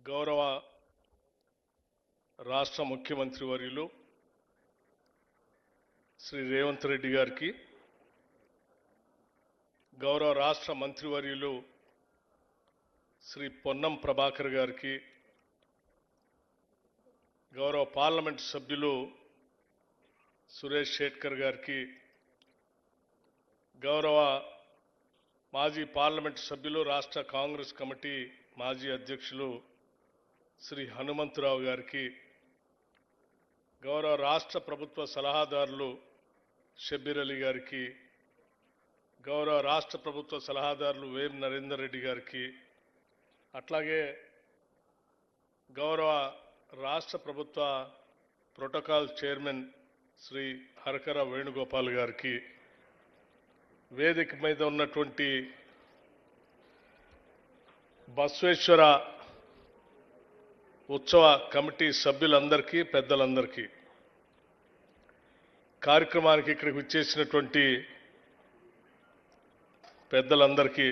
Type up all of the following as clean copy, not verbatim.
గౌరవ రాష్ట్ర ముఖ్యమంత్రి వర్యులు శ్రీ రేవంత్ రెడ్డి గారికి, గౌరవ రాష్ట్ర మంత్రివర్యులు శ్రీ పొన్నం ప్రభాకర్ గారికి, గౌరవ పార్లమెంట్ సభ్యులు సురేష్ షేట్కర్ గారికి, గౌరవ మాజీ పార్లమెంట్ సభ్యులు రాష్ట్ర కాంగ్రెస్ కమిటీ మాజీ అధ్యక్షులు శ్రీ హనుమంతరావు గారికి, గౌరవ రాష్ట్ర ప్రభుత్వ సలహాదారులు షబ్బీర్ అలీ గారికి, గౌరవ రాష్ట్ర ప్రభుత్వ సలహాదారులు వేం నరేందర్ రెడ్డి గారికి, అట్లాగే గౌరవ రాష్ట్ర ప్రభుత్వ ప్రోటోకాల్ చైర్మన్ శ్రీ హరకర వేణుగోపాల్ గారికి, వేదిక మీద ఉన్నటువంటి బసవేశ్వర ఉత్సవ కమిటీ సభ్యులందరికీ, పెద్దలందరికీ, కార్యక్రమానికి ఇక్కడికి వచ్చేసినటువంటి పెద్దలందరికీ,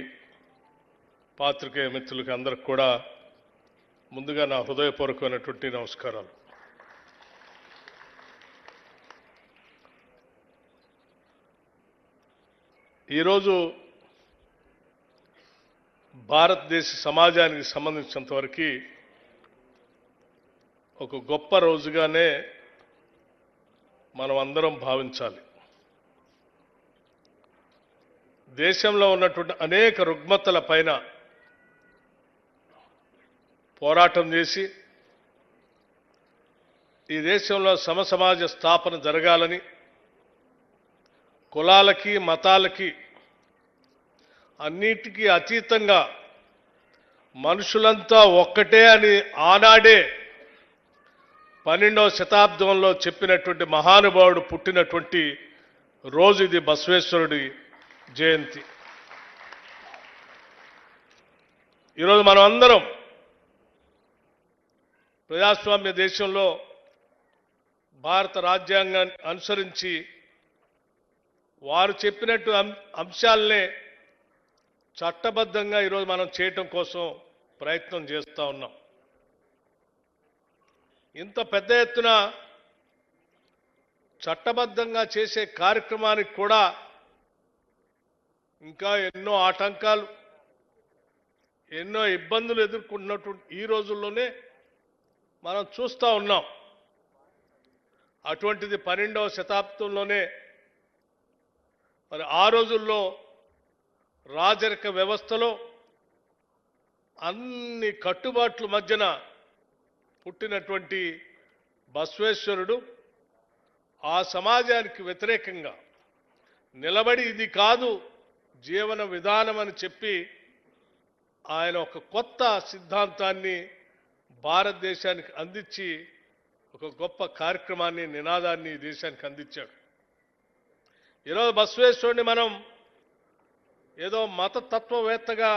పాత్రికేయ మిత్రులకి అందరికి కూడా ముందుగా నా హృదయపూర్వకమైనటువంటి నమస్కారాలు. ఈరోజు భారతదేశ సమాజానికి సంబంధించినంతవరకు ఒక గొప్ప రోజుగానే మనం అందరం భావించాలి. దేశంలో ఉన్నటువంటి అనేక రుగ్మతల పైన పోరాటం చేసి ఈ దేశంలో సమసమాజ స్థాపన జరగాలని, కులాలకి మతాలకి అన్నిటికీ అతీతంగా మనుషులంతా ఒక్కటే అని ఆనాడే 12వ శతాబ్దంలో చెప్పినటువంటి మహానుభావుడు పుట్టినటువంటి రోజు ఇది, బసవేశ్వరుడి జయంతి. ఈరోజు మనం అందరం ప్రజాస్వామ్య దేశంలో భారత రాజ్యాంగాన్ని అనుసరించి వారు చెప్పినట్టు అంశాలనే చట్టబద్ధంగా ఈరోజు మనం చేయటం కోసం ప్రయత్నం చేస్తూ ఉన్నాం. ఇంత పెద్ద ఎత్తున చట్టబద్ధంగా చేసే కార్యక్రమానికి కూడా ఇంకా ఎన్నో ఆటంకాలు, ఎన్నో ఇబ్బందులు ఎదుర్కొంటున్నటువంటి ఈ రోజుల్లోనే మనం చూస్తూ ఉన్నాం. అటువంటిది 12వ శతాబ్దంలోనే మరి ఆ రోజుల్లో రాజరిక వ్యవస్థలో అన్ని కట్టుబాట్ల మధ్యన పుట్టినటువంటి బసవేశ్వరుడు ఆ సమాజానికి వ్యతిరేకంగా నిలబడి ఇది కాదు జీవన విధానం అని చెప్పి ఆయన ఒక కొత్త సిద్ధాంతాన్ని భారతదేశానికి అందించి ఒక గొప్ప కార్యక్రమాన్ని, నినాదాన్ని దేశానికి అందించాడు. ఈరోజు బసవేశ్వరుడిని మనం ఏదో మతతత్వవేత్తగా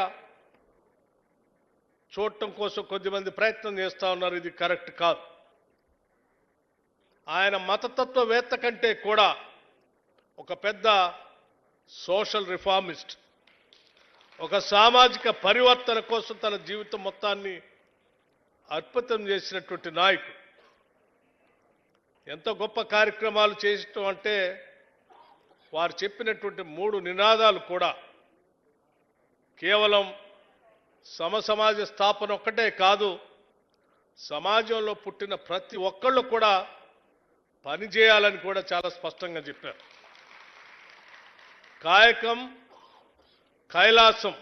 చూడటం కోసం కొద్దిమంది ప్రయత్నం చేస్తూ ఉన్నారు. ఇది కరెక్ట్ కాదు. ఆయన మతతత్వవేత్త కంటే కూడా ఒక పెద్ద సోషల్ రిఫార్మిస్ట్, ఒక సామాజిక పరివర్తన కోసం తన జీవితం మొత్తాన్ని అర్పితం చేసినటువంటి నాయకుడు. ఎంత గొప్ప కార్యక్రమాలు చేయటం అంటే వారు చెప్పినటువంటి 3 నినాదాలు కూడా కేవలం సమసమాజ స్థాపన ఒక్కటే కాదు, సమాజంలో పుట్టిన ప్రతి ఒక్కళ్ళు కూడా పనిచేయాలని కూడా చాలా స్పష్టంగా చెప్పారు. కాయకం కైలాసం,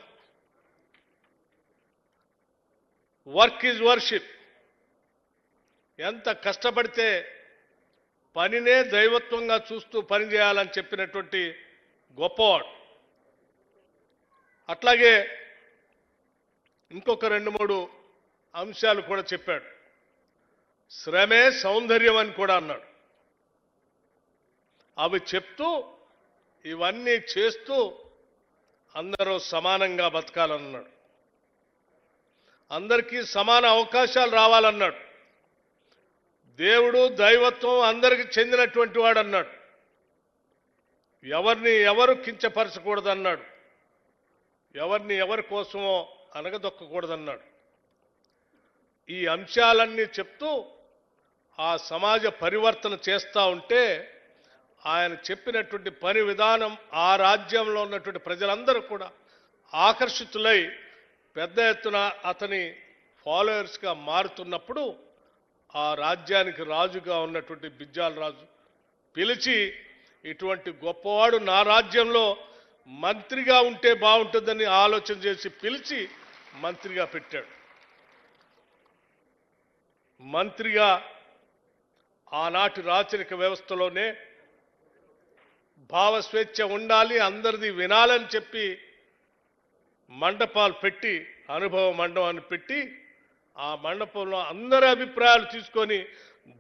వర్క్ ఈజ్ వర్షిప్. ఎంత కష్టపడితే పనినే దైవత్వంగా చూస్తూ పనిచేయాలని చెప్పినటువంటి గొప్పవాడు. అట్లాగే ఇంకొక 2-3 అంశాలు కూడా చెప్పాడు. శ్రమే సౌందర్యం అని కూడా అన్నాడు. అవి చెప్తూ ఇవన్నీ చేస్తూ అందరూ సమానంగా బతకాలన్నాడు. అందరికీ సమాన అవకాశాలు రావాలన్నాడు. దేవుడు దైవత్వం అందరికీ చెందినటువంటి వాడు అన్నాడు. ఎవరిని ఎవరు కించపరచకూడదన్నాడు. ఎవరిని ఎవరి కోసమో అనగదొక్కకూడదన్నాడు. ఈ అంశాలన్నీ చెప్తూ ఆ సమాజ పరివర్తన చేస్తూ ఉంటే ఆయన చెప్పినటువంటి పని విధానం ఆ రాజ్యంలో ఉన్నటువంటి ప్రజలందరూ కూడా ఆకర్షితులై పెద్ద ఎత్తున అతని ఫాలోయర్స్గా మారుతున్నప్పుడు ఆ రాజ్యానికి రాజుగా ఉన్నటువంటి బిజ్జాల రాజు పిలిచి ఇటువంటి గొప్పవాడు నా రాజ్యంలో మంత్రిగా ఉంటే బాగుంటుందని ఆలోచన చేసి పిలిచి మంత్రిగా పెట్టాడు. మంత్రిగా ఆనాటి రాచరిక వ్యవస్థలోనే భావస్వేచ్ఛ ఉండాలి, అందరిది వినాలని చెప్పి మండపాలు పెట్టి, అనుభవ మండపాన్ని పెట్టి ఆ మండపంలో అందరి అభిప్రాయాలు తీసుకొని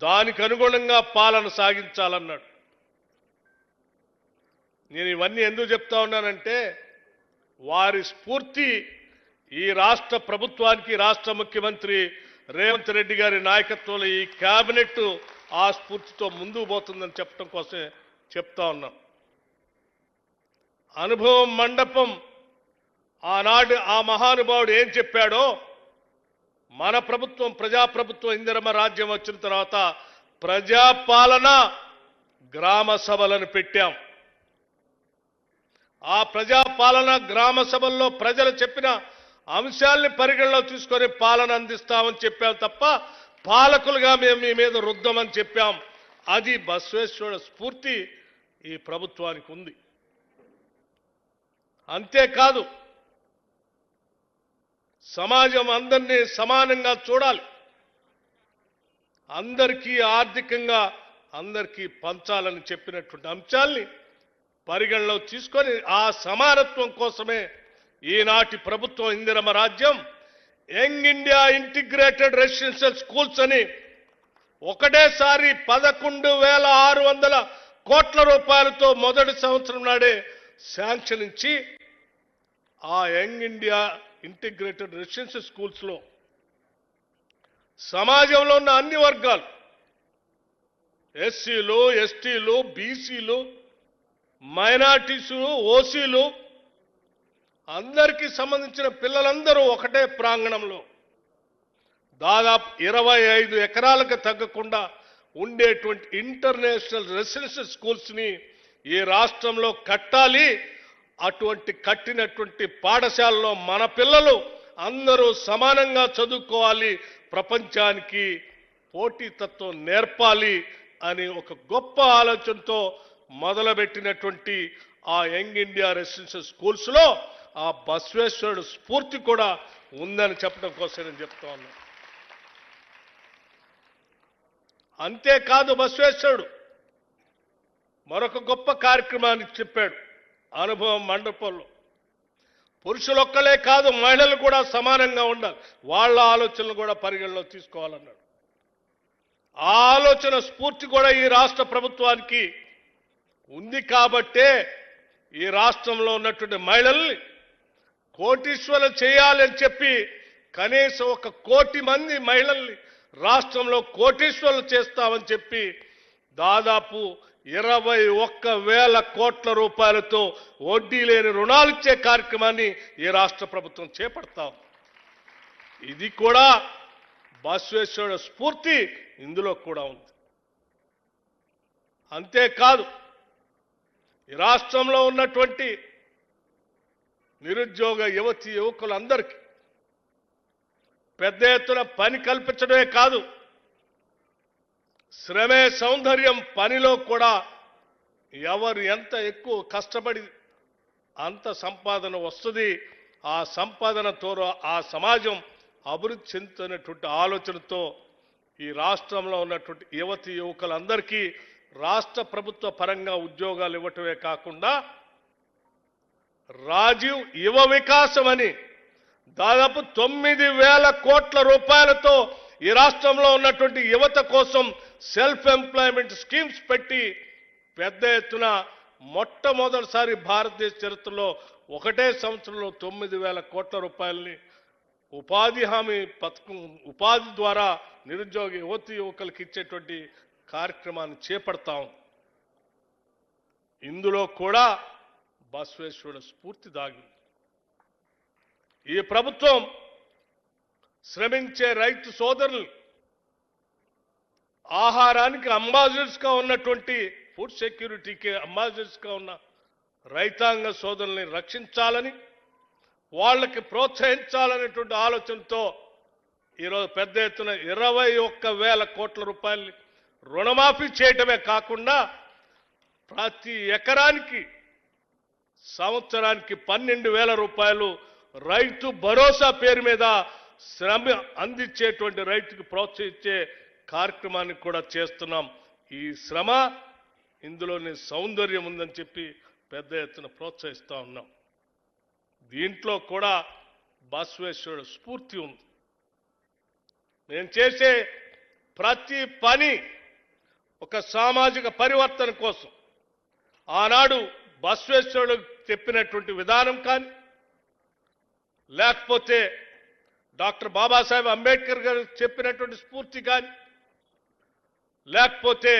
దానికి అనుగుణంగా పాలన సాగించాలన్నాడు. నేను ఇవన్నీ ఎందుకు చెప్తా ఉన్నానంటే వారి స్ఫూర్తి ఈ రాష్ట్ర ప్రభుత్వానికి, రాష్ట్ర ముఖ్యమంత్రి రేవంత్ రెడ్డి గారి నాయకత్వంలో ఈ కేబినెట్ ఆ స్ఫూర్తితో ముందుకు పోతుందని చెప్పడం కోసమే చెప్తా ఉన్నాం. అనుభవం మండపం ఆనాడు ఆ మహానుభావుడు ఏం చెప్పాడో మన ప్రభుత్వం ప్రజాప్రభుత్వం ఇందిరమ్మ రాజ్యం వచ్చిన తర్వాత ప్రజాపాలన గ్రామ సభలను పెట్టాం. ఆ ప్రజాపాలన గ్రామ సభల్లో ప్రజలు చెప్పిన అంశాల్ని పరిగణలో తీసుకొని పాలన అందిస్తామని చెప్పాం తప్ప పాలకులుగా మేము మీ మీద రుద్దమని చెప్పాం. అది బసవేశ్వరుడు స్ఫూర్తి ఈ ప్రభుత్వానికి ఉంది. అంతేకాదు సమాజం అందరినీ సమానంగా చూడాలి, అందరికీ ఆర్థికంగా అందరికీ పంచాలని చెప్పినటువంటి అంశాల్ని పరిగణలో తీసుకొని ఆ సమానత్వం కోసమే ఈనాటి ప్రభుత్వం ఇందిరమ్మ రాజ్యం young India integrated residential schools అని ఒకటేసారి 11,600 కోట్ల రూపాయలతో మొదటి సంవత్సరం నాడే శాంక్షన్ ఇచ్చి ఆ యంగ్ ఇండియా ఇంటిగ్రేటెడ్ రెసిడెన్షియల్ స్కూల్స్లో సమాజంలో ఉన్న అన్ని వర్గాలు, ఎస్సీలు, ఎస్టీలు, బీసీలు, మైనార్టీసు, ఓసీలు అందరికీ సంబంధించిన పిల్లలందరూ ఒకటే ప్రాంగణంలో దాదాపు 25 ఎకరాలకు తగ్గకుండా ఉండేటువంటి ఇంటర్నేషనల్ రెసిడెన్షియల్ స్కూల్స్ని ఈ రాష్ట్రంలో కట్టాలి. అటువంటి కట్టినటువంటి పాఠశాలలో మన పిల్లలు అందరూ సమానంగా చదువుకోవాలి, ప్రపంచానికి పోటీతత్వం నేర్పాలి అని ఒక గొప్ప ఆలోచనతో మొదలుపెట్టినటువంటి ఆ యంగ్ ఇండియా రెసిడెన్షియల్ స్కూల్స్లో ఆ బసవేశ్వరుడు స్ఫూర్తి కూడా ఉందని చెప్పడం కోసం నేను చెప్తా ఉన్నాను. అంతేకాదు బసవేశ్వరుడు మరొక గొప్ప కార్యక్రమాన్ని చెప్పాడు. అనుభవం మండపంలో పురుషులొక్కలే కాదు మహిళలు కూడా సమానంగా ఉండాలి, వాళ్ళ ఆలోచనలు కూడా పరిగణలో తీసుకోవాలన్నాడు. ఆ ఆలోచన స్ఫూర్తి కూడా ఈ రాష్ట్ర ప్రభుత్వానికి ఉంది కాబట్టే ఈ రాష్ట్రంలో ఉన్నటువంటి మహిళల్ని కోటీశ్వరులు చేయాలని చెప్పి కనీసం 1 కోటి మంది మహిళల్ని రాష్ట్రంలో కోటీశ్వరులు చేస్తామని చెప్పి దాదాపు 21,000 కోట్ల రూపాయలతో వడ్డీ లేని రుణాలు ఇచ్చే కార్యక్రమాన్ని ఈ రాష్ట్ర ప్రభుత్వం చేపడతాం. ఇది కూడా బసవేశ్వరుడు స్ఫూర్తి ఇందులో కూడా ఉంది. అంతేకాదు ఈ రాష్ట్రంలో ఉన్నటువంటి నిరుద్యోగ యువతి యువకులందరికీ పెద్ద ఎత్తున పని కల్పించడమే కాదు, శ్రమే సౌందర్యం పనిలో కూడా ఎవరు ఎంత ఎక్కువ కష్టపడి అంత సంపాదన వస్తుంది, ఆ సంపాదనతో ఆ సమాజం అభివృద్ధి చెందుతున్నటువంటి ఆలోచనతో ఈ రాష్ట్రంలో ఉన్నటువంటి యువతి యువకులందరికీ రాష్ట్ర ప్రభుత్వ పరంగా ఉద్యోగాలు ఇవ్వటమే కాకుండా రాజీవ్ యువ వికాసం అని దాదాపు 9,000 కోట్ల రూపాయలతో ఈ రాష్ట్రంలో ఉన్నటువంటి యువత కోసం సెల్ఫ్ ఎంప్లాయ్మెంట్ స్కీమ్స్ పెట్టి పెద్ద ఎత్తున మొట్టమొదటిసారి భారతదేశ చరిత్రలో ఒకటే సంవత్సరంలో 9,000 కోట్ల రూపాయలని ఉపాధి హామీ పథకం, ఉపాధి ద్వారా నిరుద్యోగ యువతి యువకులకు ఇచ్చేటువంటి కార్యక్రమాన్ని చేపడతాం. ఇందులో కూడా బసవేశ్వరుడు స్ఫూర్తి దాగి ఈ ప్రభుత్వం శ్రమించే రైతు సోదరులు, ఆహారానికి అంబాసిడర్స్గా ఉన్నటువంటి ఫుడ్ సెక్యూరిటీకి అంబాసిడర్స్గా ఉన్న రైతాంగ సోదరుల్ని రక్షించాలని, వాళ్ళకి ప్రోత్సహించాలనేటువంటి ఆలోచనతో ఈరోజు పెద్ద ఎత్తున 21,000 కోట్ల రూపాయలు రుణమాఫీ చేయటమే కాకుండా ప్రతి ఎకరానికి సంవత్సరానికి 12,000 రూపాయలు రైతు భరోసా పేరు మీద శ్రమ అందించేటువంటి రైతుకు ప్రోత్సహించే కార్యక్రమాన్ని కూడా చేస్తున్నాం. ఈ శ్రమ, ఇందులోని సౌందర్యం ఉందని చెప్పి పెద్ద ఎత్తున ప్రోత్సహిస్తా ఉన్నాం. దీంట్లో కూడా బసవేశ్వరుడు స్ఫూర్తి ఉంది. నేను చేసే ప్రతి పని ఒక సామాజిక పరివర్తన కోసం. ఆనాడు బసవేశ్వరుడు చెప్పినటువంటి విధానం కానీ, లేకపోతే డాక్టర్ బాబాసాహెబ్ అంబేద్కర్ గారు చెప్పినటువంటి స్ఫూర్తి కానీ, లేకపోతే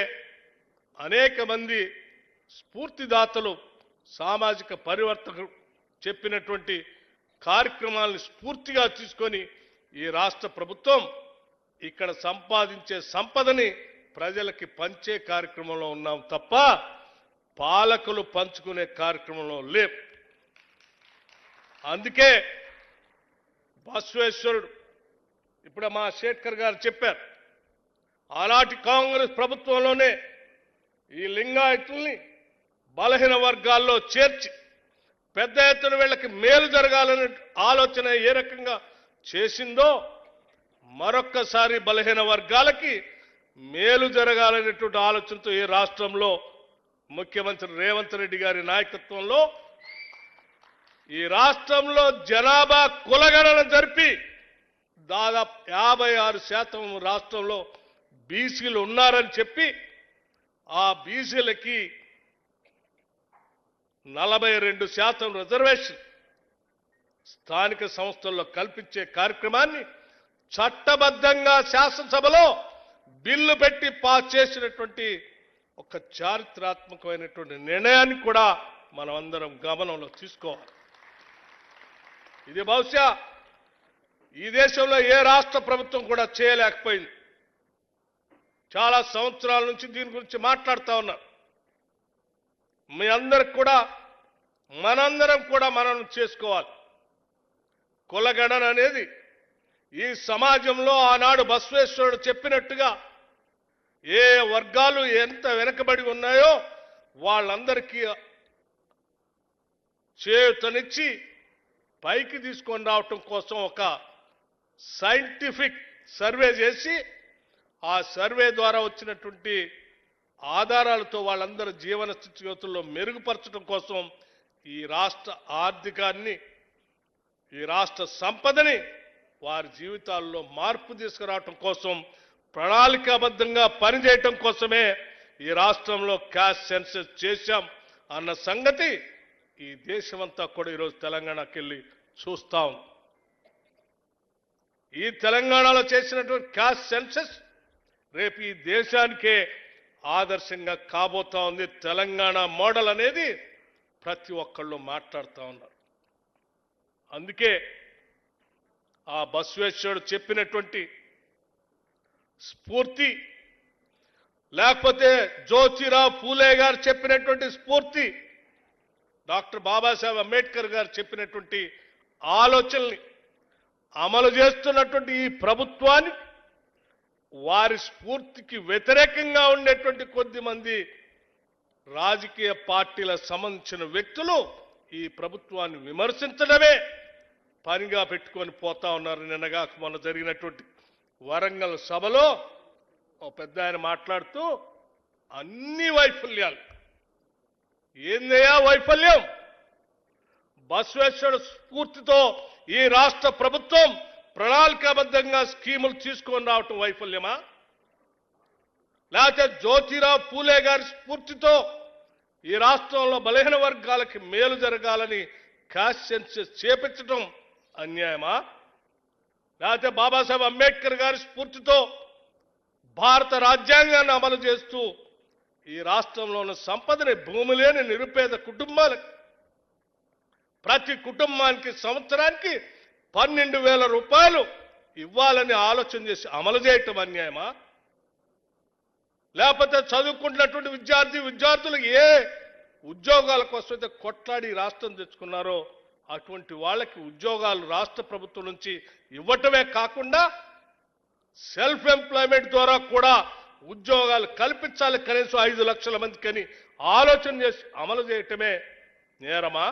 అనేక మంది స్ఫూర్తిదాతలు సామాజిక పరివర్తన చెప్పినటువంటి కార్యక్రమాలను స్ఫూర్తిగా తీసుకొని ఈ రాష్ట్ర ప్రభుత్వం ఇక్కడ సంపాదించే సంపదని ప్రజలకి పంచే కార్యక్రమంలో ఉన్నాం తప్ప పాలకులు పంచుకునే కార్యక్రమంలో లేవు. అందుకే బసవేశ్వరుడు ఇప్పుడు మా శేఖర్ గారు చెప్పారు, ఆనాటి కాంగ్రెస్ ప్రభుత్వంలోనే ఈ లింగాయతుల్ని బలహీన వర్గాల్లో చేర్చి పెద్ద ఎత్తున వీళ్ళకి మేలు జరగాలనే ఆలోచన ఏ రకంగా చేసిందో మరొక్కసారి బలహీన వర్గాలకి మేలు జరగాలనేటువంటి ఆలోచనతో ఈ రాష్ట్రంలో ముఖ్యమంత్రి రేవంత్ రెడ్డి గారి నాయకత్వంలో ఈ రాష్ట్రంలో జనాభా కులగణన జరిపి దాదాపు 56% రాష్ట్రంలో బీసీలు ఉన్నారని చెప్పి ఆ బీసీలకి 42% రిజర్వేషన్ స్థానిక సంస్థల్లో కల్పించే కార్యక్రమాన్ని చట్టబద్ధంగా శాసనసభలో బిల్లు పెట్టి పాస్ చేసినటువంటి ఒక చారిత్రాత్మకమైనటువంటి నిర్ణయాన్ని కూడా మనం అందరం గమనంలో తీసుకోవాలి. ఇది బహుశా ఈ దేశంలో ఏ రాష్ట్ర ప్రభుత్వం కూడా చేయలేకపోయింది. చాలా సంవత్సరాల నుంచి దీని గురించి మాట్లాడుతూ ఉన్నారు. మీ అందరికి కూడా మనందరం కూడా మనం చేసుకోవాలి. కులగణన అనేది ఈ సమాజంలో ఆనాడు బసవేశ్వరుడు చెప్పినట్టుగా ఏ వర్గాలు ఎంత వెనుకబడి ఉన్నాయో వాళ్ళందరికీ చేయూతనిచ్చి పైకి తీసుకొని రావటం కోసం ఒక సైంటిఫిక్ సర్వే చేసి ఆ సర్వే ద్వారా వచ్చినటువంటి ఆధారాలతో వాళ్ళందరి జీవన స్థితిగతుల్లో మెరుగుపరచడం కోసం ఈ రాష్ట్ర ఆర్థికాన్ని, ఈ రాష్ట్ర సంపదని వారి జీవితాల్లో మార్పు తీసుకురావటం కోసం ప్రణాళికాబద్ధంగా పనిచేయటం కోసమే ఈ రాష్ట్రంలో క్యాష్ సెన్సస్ చేశాం అన్న సంగతి ఈ దేశమంతా కూడా ఈరోజు తెలంగాణకి వెళ్ళి చూస్తాం. ఈ తెలంగాణలో చేసినటువంటి క్యాష్ సెన్సస్ రేపు ఈ దేశానికే ఆదర్శంగా కాబోతా ఉంది. తెలంగాణ మోడల్ అనేది ప్రతి ఒక్కళ్ళు మాట్లాడుతూ ఉన్నారు. అందుకే ఆ బసవేశ్వరుడు చెప్పినటువంటి స్ఫూర్తి, లేకపోతే జ్యోతిరావు పూలే గారు చెప్పినటువంటి స్ఫూర్తి, డాక్టర్ బాబాసాహెబ్ అంబేద్కర్ గారు చెప్పినటువంటి ఆలోచనల్ని అమలు చేస్తున్నటువంటి ఈ ప్రభుత్వాన్ని వారి స్ఫూర్తికి వ్యతిరేకంగా ఉండేటువంటి కొద్దిమంది రాజకీయ పార్టీలకు సంబంధించిన వ్యక్తులు ఈ ప్రభుత్వాన్ని విమర్శించడమే పనిగా పెట్టుకొని పోతా ఉన్నారు. నిన్నగా మొన్న జరిగినటువంటి వరంగల్ సభలో ఓ పెద్ద ఆయన మాట్లాడుతూ అన్ని వైఫల్యాలు, ఏందయ్యా వైఫల్యం? బసవేశ్వరుడు స్ఫూర్తితో ఈ రాష్ట్ర ప్రభుత్వం ప్రణాళికాబద్ధంగా స్కీములు తీసుకొని రావటం వైఫల్యమా? లేకపోతే జ్యోతిరావు పూలే గారి స్ఫూర్తితో ఈ రాష్ట్రంలో బలహీన వర్గాలకి మేలు జరగాలని క్యాష్ సెన్సస్ చేపించడం అన్యాయమా? లేకపోతే బాబాసాహెబ్ అంబేద్కర్ గారి స్ఫూర్తితో భారత రాజ్యాంగాన్ని అమలు చేస్తూ ఈ రాష్ట్రంలో ఉన్న సంపదని భూమి లేని నిరుపేద కుటుంబాలకు ప్రతి కుటుంబానికి సంవత్సరానికి 12,000 రూపాయలు ఇవ్వాలని ఆలోచన చేసి అమలు చేయటం అన్యాయమా? లేకపోతే చదువుకుంటున్నటువంటి విద్యార్థులు ఏ ఉద్యోగాల కోసం అయితే కొట్లాడి రాష్ట్రం తెచ్చుకున్నారో అటువంటి వాళ్ళకి ఉద్యోగాలు రాష్ట్ర ప్రభుత్వం నుంచి ఇవ్వటమే కాకుండా సెల్ఫ్ ఎంప్లాయ్మెంట్ ద్వారా కూడా ఉద్యోగాలు కల్పించాలి, కనీసం 5 లక్షల మందికి ఆలోచన చేసి అమలు చేయటమే నేరమా?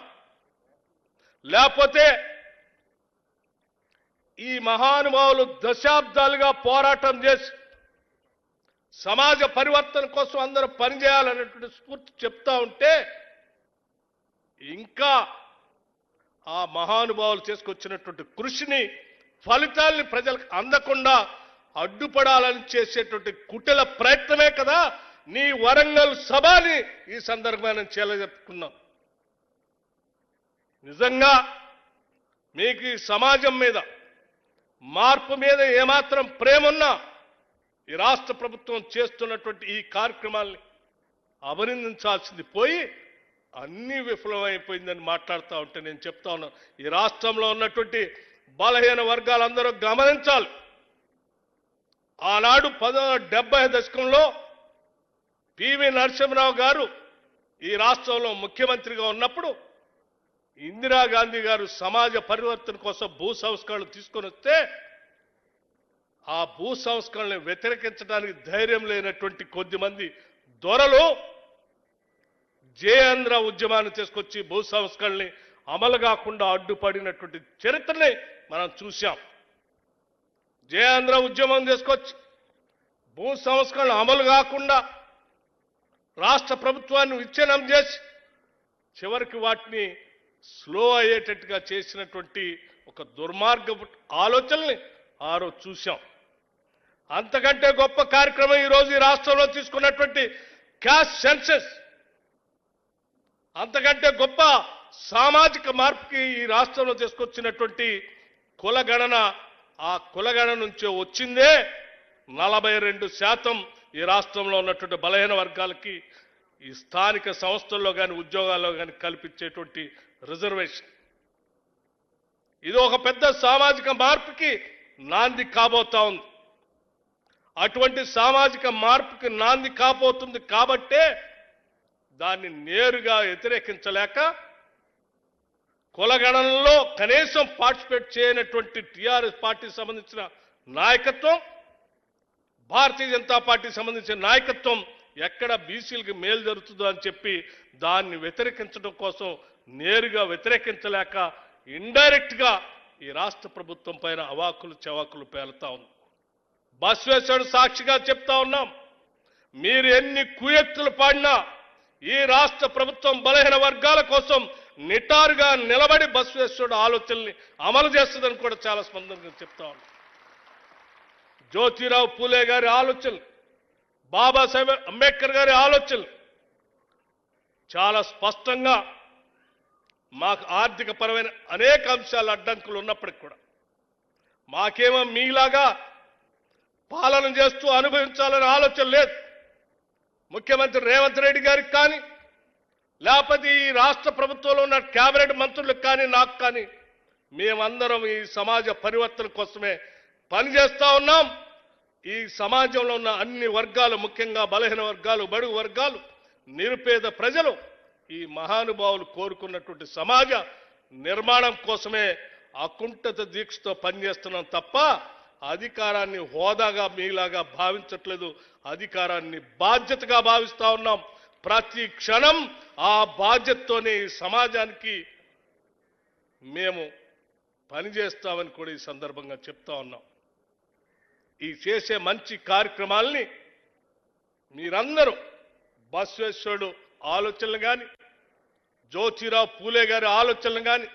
లేకపోతే ఈ మహానుభావులు దశాబ్దాలుగా పోరాటం చేసి సమాజ పరివర్తన కోసం అందరూ పనిచేయాలనేటువంటి స్ఫూర్తి చెప్తా ఉంటే ఇంకా ఆ మహానుభావులు చేసుకొచ్చినటువంటి కృషిని ఫలితాల్ని ప్రజలకు అందకుండా అడ్డుపడాలని చేసేటువంటి కుటిల ప్రయత్నమే కదా నీ వరంగల్ సభని ఈ సందర్భంగా చెప్పుకున్నాం. నిజంగా మీకు ఈ సమాజం మీద మార్పు మీద ఏమాత్రం ప్రేమ ఉన్నా ఈ రాష్ట్ర ప్రభుత్వం చేస్తున్నటువంటి ఈ కార్యక్రమాల్ని అభినందించాల్సింది పోయి అన్ని విఫలమైపోయిందని మాట్లాడుతూ ఉంటే నేను చెప్తా ఉన్నాను, ఈ రాష్ట్రంలో ఉన్నటువంటి బలహీన వర్గాలందరూ గమనించాలి. ఆనాడు 1970 దశకంలో పివి నరసింహరావు గారు ఈ రాష్ట్రంలో ముఖ్యమంత్రిగా ఉన్నప్పుడు ఇందిరాగాంధీ గారు సమాజ పరివర్తన కోసం భూ సంస్కరణలు తీసుకొని వస్తే ఆ భూ సంస్కరణని వ్యతిరేకించడానికి ధైర్యం లేనటువంటి కొద్దిమంది దొరలు జయాంధ్ర ఉద్యమాన్ని తీసుకొచ్చి భూ సంస్కరణని అమలు కాకుండా అడ్డుపడినటువంటి చరిత్రని మనం చూశాం. జయాంధ్ర ఉద్యమం తీసుకొచ్చి భూ సంస్కరణ అమలు కాకుండా రాష్ట్ర ప్రభుత్వాన్ని విచ్ఛిన్నం చేసి చివరికి వాటిని స్లో అయ్యేటట్టుగా చేసినటువంటి ఒక దుర్మార్గపు ఆలోచనల్ని ఆ రోజు చూశాం. అంతకంటే గొప్ప కార్యక్రమం ఈరోజు ఈ రాష్ట్రంలో తీసుకున్నటువంటి క్యాస్ట్ సెన్సస్, అంతకంటే గొప్ప సామాజిక మార్పుకి ఈ రాష్ట్రంలో తీసుకొచ్చినటువంటి కులగణన. ఆ కులగణన నుంచే వచ్చిందే 42% ఈ రాష్ట్రంలో ఉన్నటువంటి బలహీన వర్గాలకి ఈ స్థానిక సంస్థల్లో కానీ ఉద్యోగాల్లో కానీ కల్పించేటువంటి రిజర్వేషన్. ఇది ఒక పెద్ద సామాజిక మార్పుకి నాంది కాబోతా ఉంది. అటువంటి సామాజిక మార్పుకి నాంది కాబోతుంది కాబట్టే దాన్ని నేరుగా వ్యతిరేకించలేక కులగణనలో కనీసం పార్టిసిపేట్ చేయనటువంటి టీఆర్ఎస్ పార్టీకి సంబంధించిన నాయకత్వం, భారతీయ జనతా పార్టీకి సంబంధించిన నాయకత్వం ఎక్కడ బీసీలకు మేలు జరుగుతుందో అని చెప్పి దాన్ని వ్యతిరేకించడం కోసం నేరుగా వ్యతిరేకించలేక ఇండైరెక్ట్ గా ఈ రాష్ట్ర ప్రభుత్వం పైన అవాకులు చవాకులు పేలుతా ఉంది. బసవేశ్వరుడు సాక్షిగా చెప్తా ఉన్నాం, మీరు ఎన్ని కుయక్తులు పాడినా ఈ రాష్ట్ర ప్రభుత్వం బలహీన వర్గాల కోసం నిటారుగా నిలబడి బసవేశ్వరుడు ఆలోచనల్ని అమలు చేస్తుందని కూడా చాలా స్పందనగా చెప్తా ఉన్నాం. జ్యోతిరావు పూలే గారి ఆలోచనలు, బాబాసాహెబ్ అంబేద్కర్ గారి ఆలోచనలు చాలా స్పష్టంగా మాకు ఆర్థిక పరమైన అనేక అంశాలు అడ్డంకులు ఉన్నప్పటికీ కూడా మాకేమో మీలాగా పాలన చేస్తూ అనుభవించాలనే ఆలోచన లేదు. ముఖ్యమంత్రి రేవంత్ రెడ్డి గారికి కానీ లేకపోతే ఈ రాష్ట్ర ప్రభుత్వంలో ఉన్న కేబినెట్ మంత్రులకు కానీ నాకు కానీ మేమందరం ఈ సమాజ పరివర్తన కోసమే పనిచేస్తా ఉన్నాం. ఈ సమాజంలో ఉన్న అన్ని వర్గాలు, ముఖ్యంగా బలహీన వర్గాలు, బడుగు వర్గాలు, నిరుపేద ప్రజలు ఈ మహానుభావులు కోరుకున్నటువంటి సమాజ నిర్మాణం కోసమే అకుంఠిత దీక్షతో పనిచేస్తున్నాం తప్ప అధికారాన్ని హోదాగా మీలాగా భావించట్లేదు. అధికారాన్ని బాధ్యతగా భావిస్తా ఉన్నాం. ప్రతి క్షణం ఆ బాధ్యతతోనే ఈ సమాజానికి మేము పనిచేస్తామని కూడా ఈ సందర్భంగా చెప్తా ఉన్నాం. ఈ చేసే మంచి కార్యక్రమాల్ని మీరందరూ బసవేశ్వరుడు ఆలోచనలు కానీ, జ్యోతిరావు పూలే గారి ఆలోచనలు కానీ,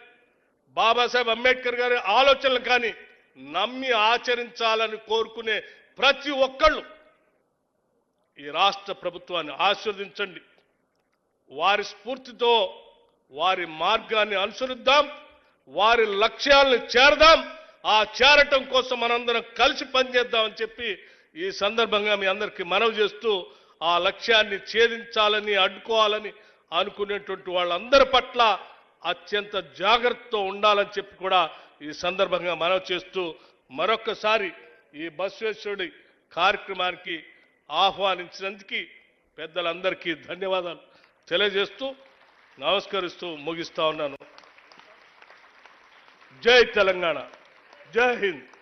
బాబాసాహెబ్ అంబేద్కర్ గారి ఆలోచనలు కానీ నమ్మి ఆచరించాలని కోరుకునే ప్రతి ఒక్కళ్ళు ఈ రాష్ట్ర ప్రభుత్వాన్ని ఆశీర్వదించండి. వారి స్ఫూర్తితో వారి మార్గాన్ని అనుసరిద్దాం, వారి లక్ష్యాలను చేరదాం. ఆ చేరటం కోసం మనందరం కలిసి పనిచేద్దామని చెప్పి ఈ సందర్భంగా మీ అందరికీ మనవి చేస్తూ, ఆ లక్ష్యాన్ని ఛేదించాలని అడ్డుకోవాలని అనుకునేటువంటి వాళ్ళందరి పట్ల అత్యంత జాగ్రత్తతో ఉండాలని చెప్పి కూడా ఈ సందర్భంగా మనవి చేస్తూ మరొక్కసారి ఈ బసవేశ్వరుడి కార్యక్రమానికి ఆహ్వానించినందుకు పెద్దలందరికీ ధన్యవాదాలు తెలియజేస్తూ నమస్కరిస్తూ ముగిస్తా ఉన్నాను. జై తెలంగాణ, జై హింద్.